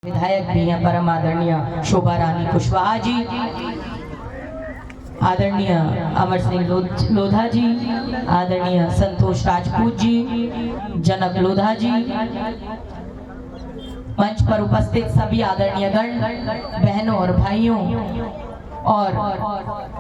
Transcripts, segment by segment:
विधायक भी हैं परम आदरणीय शोभा रानी कुशवाहा जी, आदरणीय अमर सिंह लोधा जी, आदरणीय संतोष राजपूत जी, जनक लोधा जी, मंच पर उपस्थित सभी आदरणीय गण बहनों और भाइयों और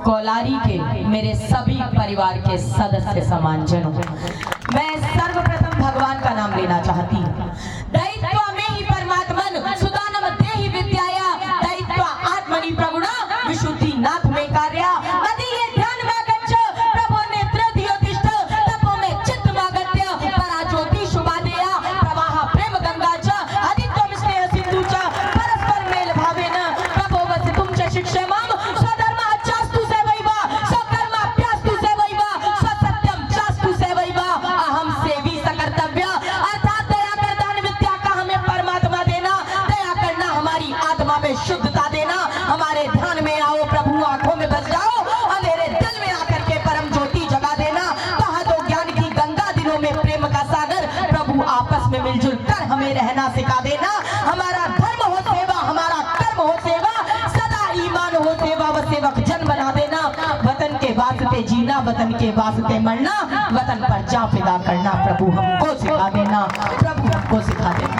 कोलारी के मेरे सभी परिवार के सदस्य समान जनों, मैं सर्वप्रथम भगवान का नाम लेना चाहती हूँ। दैत्वा में ही परमात्मन सुदानम देहि विद्याया, दैत्वा आत्मनि प्रगुणा विशुद्धि नाथ में कार्या, मदीये ध्यान मागच्छ प्रभो नेत्र धियोतिष्ठ तपो में चित्त मागत्य पराज्योति शुभादेया, प्रवाह प्रेम गंगा च आदित्य स्नेह सिंधु च परस्पर मेल भावेन प्रभो वसितुं च शिक्षेमां स्वधर्म चास्तु सेवैवा स्वकर्माभ्यास्तु सेवैवा स्वसत्यं चास्तु सेवैवा अहं सेवी सकर्तव्य। अर्थात दया कर दान विद्या का हमें परमात्मा देना, दया करना हमारी आत्मा में शुद्धता देना, हमारे ध्यान में आओ प्रभु आंखों में बस जाओ, अंधेरे दिल में आकर के परम ज्योति जगा देना, बहा दो ज्ञान की गंगा दिलों में प्रेम का सागर, प्रभु आपस में मिलजुल कर हमें रहना सिखा देना। हमारा धर्म हो सेवा, हमारा कर्म हो सेवा, सदा ईमान हो सेवा व सेवक जन बना देना। वतन के वास्ते जीना, वतन के वास्ते मरना, वतन पर जा फिदा करना, प्रभु हमको सिखा देना, प्रभु हमको सिखा देना।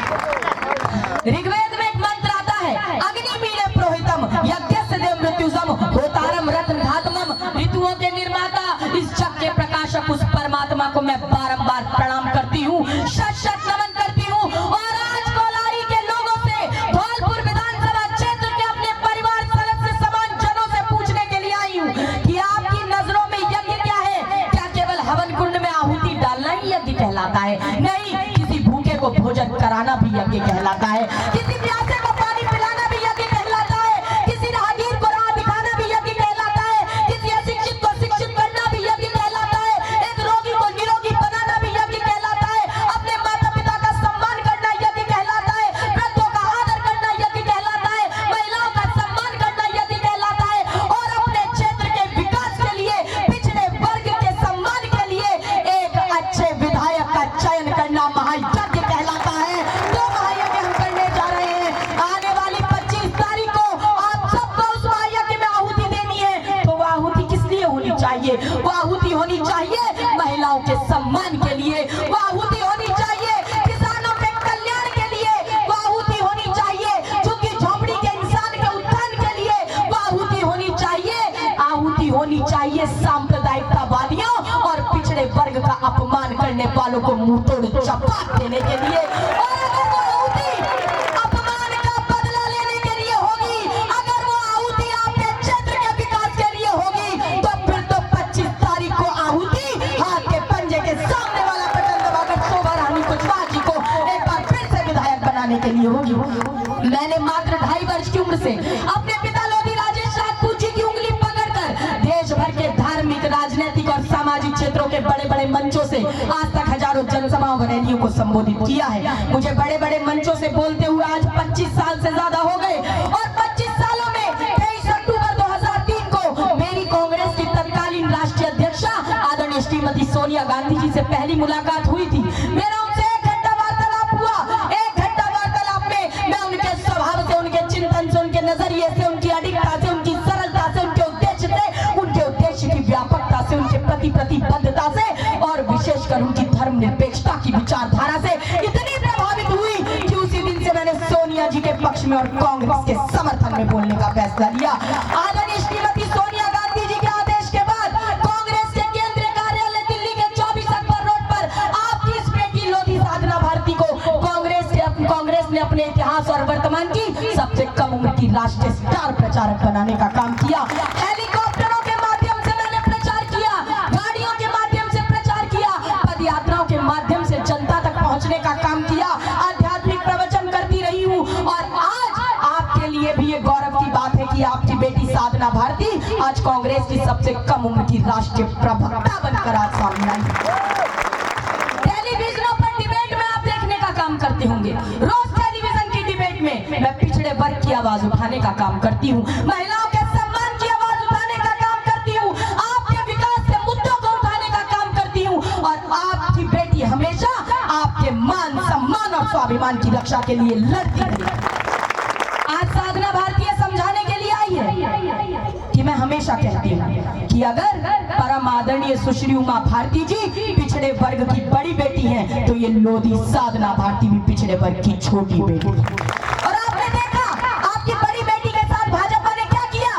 ऋग्वेद में एक मंत्र आता है, अग्नि मीले प्रोहितम यज्ञस्य देव मृत्युसम होतारम रत्न धातमम, ऋतुओं के निर्माता इस जग के प्रकाशक उस परमात्मा को मैं बारंबार प्रणाम करती हूँ, शत शत नमन करती हूँ। और आज कोलारी के लोगों से, धौलपुर विधानसभा क्षेत्र के अपने परिवार सदस्य समान जनों से पूछने के लिए आई हूँ कि आपकी नजरों में यज्ञ क्या है? क्या केवल हवन कुंड में आहुति डालना ही यज्ञ कहलाता है? नहीं, किसी भूखे को भोजन कराना भी यज्ञ कहलाता है, किसी प्यासे को पानी पिलाना भी यज्ञ कहलाता है, किसी राहगीर को राह दिखाना भी यज्ञ कहलाता है, किसी अशिक्षित को शिक्षित करना भी यज्ञ कहलाता है, एक रोगी को निरोगी बनाना भी यज्ञ कहलाता है, अपने माता पिता का सम्मान करना यज्ञ कहलाता है, वृद्धों का आदर करना यज्ञ कहलाता है, महिलाओं का सम्मान करना यज्ञ कहलाता है, और अपने क्षेत्र के विकास के लिए, पिछड़े वर्ग के सम्मान के लिए एक अच्छे विधायक का चयन करना महायज्ञ कहलाता है। तो महायज्ञ हम करने जा रहे हैं। आने वाली 25 तारीख को आप सबको उस महायज्ञ में आहुति देनी है। तो वो आहुति किस लिए होनी चाहिए? वो आहुति होनी चाहिए महिलाओं के सम्मान के लिए, वो आहुति होनी चाहिए किसानों के कल्याण के लिए, वो आहुति होनी चाहिए झुग्गी झोपड़ी के इंसान के उत्थान के लिए, वो आहुति होनी चाहिए, आहुति होनी चाहिए सांप्रदायिकतावादियों और पिछड़े वर्ग का अपमान करने वालों को मुंह तोड़ चपाट देने के लिए। और अगर वो आहुति अपमान का बदला लेने के लिए होगी, अगर वो आहुति आपके क्षेत्र के विकास के लिए होगी, तो फिर तो 25 तारीख को आहुति हाथ के पंजे के सामने वाला बटन दबाकर शोभा रानी कुशवाहा जी को एक बार फिर से विधायक बनाने के लिए होगी। मैंने मात्र 2.5 वर्ष की उम्र से अपने पिता लोधी राजेश राजपूत जी की उंगली पकड़कर देश भर के धार्मिक, राजनीतिक और सामाजिक क्षेत्रों के बड़े बड़े मंचों से आज तक हजारों जनसभाओं व रैलियों को संबोधित किया है। मुझे बड़े बड़े मंचों से बोलते हुए आज 25 साल से ज्यादा हो गए, और 25 सालों में 23 अक्टूबर 2003 को मेरी कांग्रेस की तत्कालीन राष्ट्रीय अध्यक्षा आदरणीय श्रीमती सोनिया गांधी जी से पहली मुलाकात हुई थी। मेरा उनसे 1 घंटा वार्तालाप हुआ। 1 घंटा वार्तालाप में मैं उनके स्वभाव से, उनके चिंतन से, उनके नजरिए से, उनकी अडिगता से, उनकी सरलता से, उनके उद्देश्य की व्यापकता से, उनके प्रति प्रतिबद्धता से और विशेषकर उनकी धर्मनिरपेक्षता की विचारधारा से इतनी प्रभावित हुई कि उसी दिन से मैंने सोनिया जी के पक्ष में और कांग्रेस के समर्थन में बोलने का फैसला लिया। आदरणीय श्रीमती सोनिया गांधी जी के आदेश के बाद कांग्रेस के केंद्रीय कार्यालय दिल्ली के 24 अकबर रोड पर आपकी इस बेटी लोधी साधना भारती को कांग्रेस ने अपने इतिहास और वर्तमान की सबसे कम उम्र की राष्ट्रीय स्टार प्रचारक बनाने का काम किया। हेलीकॉप्टरों के माध्यम से मैंने प्रचार किया, गाड़ियों के माध्यम से प्रचार किया, पद यात्राओं के माध्यम से जनता तक पहुंचने का काम किया, आध्यात्मिक प्रवचन करती रही हूँ। और आज आपके लिए भी ये गौरव की बात है कि आपकी बेटी साधना भारती आज कांग्रेस की सबसे कम उम्र की राष्ट्रीय प्रवक्ता बनकर आज सामने आई। टेलीविजनों पर डिबेट में आप देखने का काम करते होंगे, रोज टेलीविजन की डिबेट में मैं पिछड़े वर्ग की आवाज उठाने का काम करती हूँ, महिलाओं के सम्मान की आवाज उठाने का काम करती हूँ, आपके विकास के मुद्दों को उठाने का काम करती हूँ। और आपकी बेटी हमेशा आपके मान, सम्मान और स्वाभिमान की रक्षा के लिए लड़ती रही। हमेशा कहती हूँ कि अगर परम आदरणीय सुश्री उमा भारती जी पिछड़े वर्ग की बड़ी बेटी हैं तो ये लोधी साधना भारती भी पिछड़े वर्ग की छोटी बेटी है। और आपने देखा आपकी बड़ी बेटी के साथ भाजपा ने क्या किया।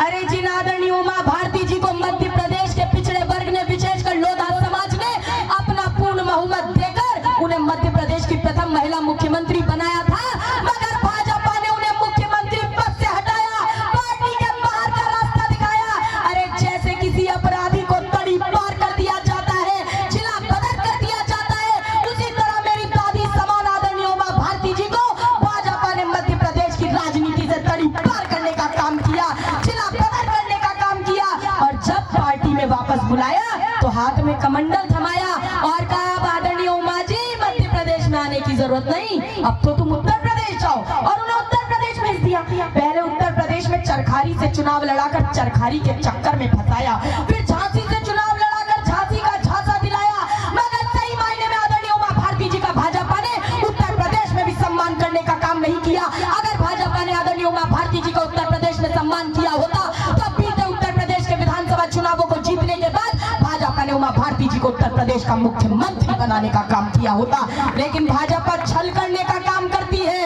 अरे जिन आदरणीय उमा भारती जी को मध्य प्रदेश के पिछड़े वर्ग ने, विशेषकर लोधा समाज ने अपना पूर्ण बहुमत देकर उन्हें मध्य प्रदेश की प्रथम महिला मुख्यमंत्री बनाया था, मगर भाजपा ने उन्हें मुख्यमंत्री पद से हटाया, पार्टी के बाहर का रास्ता दिखाया। अरे जैसे किसी अपराधी को तड़ी पार कर दिया जाता है, जिला बदल कर दिया जाता है, उसी तरह मेरी दादी समान आदरणीय उमा भारती जी को भाजपा ने मध्य प्रदेश की राजनीति से तड़ी पार करने का काम किया, जिला बदल करने का काम किया। और जब पार्टी में वापस बुलाया तो हाथ में कमंडल थमाया और कहा आदरणीय उमा जी मध्य प्रदेश में आने की जरूरत नहीं, अब तो तुम उत्तर प्रदेश जाओ। और उन्हें उत्तर प्रदेश भेज दिया। पहले उत्तर प्रदेश में चरखारी से चुनाव लड़ाकर चरखारी के चक्कर में फंसाया, फिर झांसी से चुनाव लड़ाकर झांसी का झांसा दिलाया, मगर सही मायने में आदरणीय उमा भारती जी का भाजपा ने उत्तर प्रदेश में भी सम्मान करने का काम नहीं किया। अगर भाजपा ने आदरणीय उमा भारती जी का उत्तर प्रदेश में सम्मान किया होता तो बीते उत्तर प्रदेश के विधानसभा चुनावों को जीतने के बाद भाजपा ने उमा भारती जी को उत्तर प्रदेश का मुख्यमंत्री बनाने का काम किया होता। लेकिन भाजपा छल करने का काम करती है,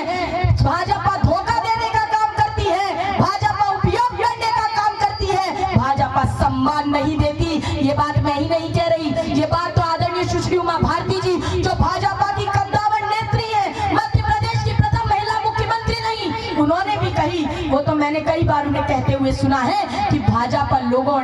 भाजपा धोखा देने का काम करती है, भाजपा उपयोग करने का काम करती है, भाजपा सम्मान नहीं देती। ये बात मैं ही नहीं कह रही, ये बात तो आदरणीय सुश्री उमा भारती जी जो भाजपा की कद्दावर नेत्री है, मध्य प्रदेश की प्रथम महिला मुख्यमंत्री नहीं, उन्होंने भी कही। वो तो मैंने कई बार उन्हें कहते हुए सुना है कि भाजपा लोगों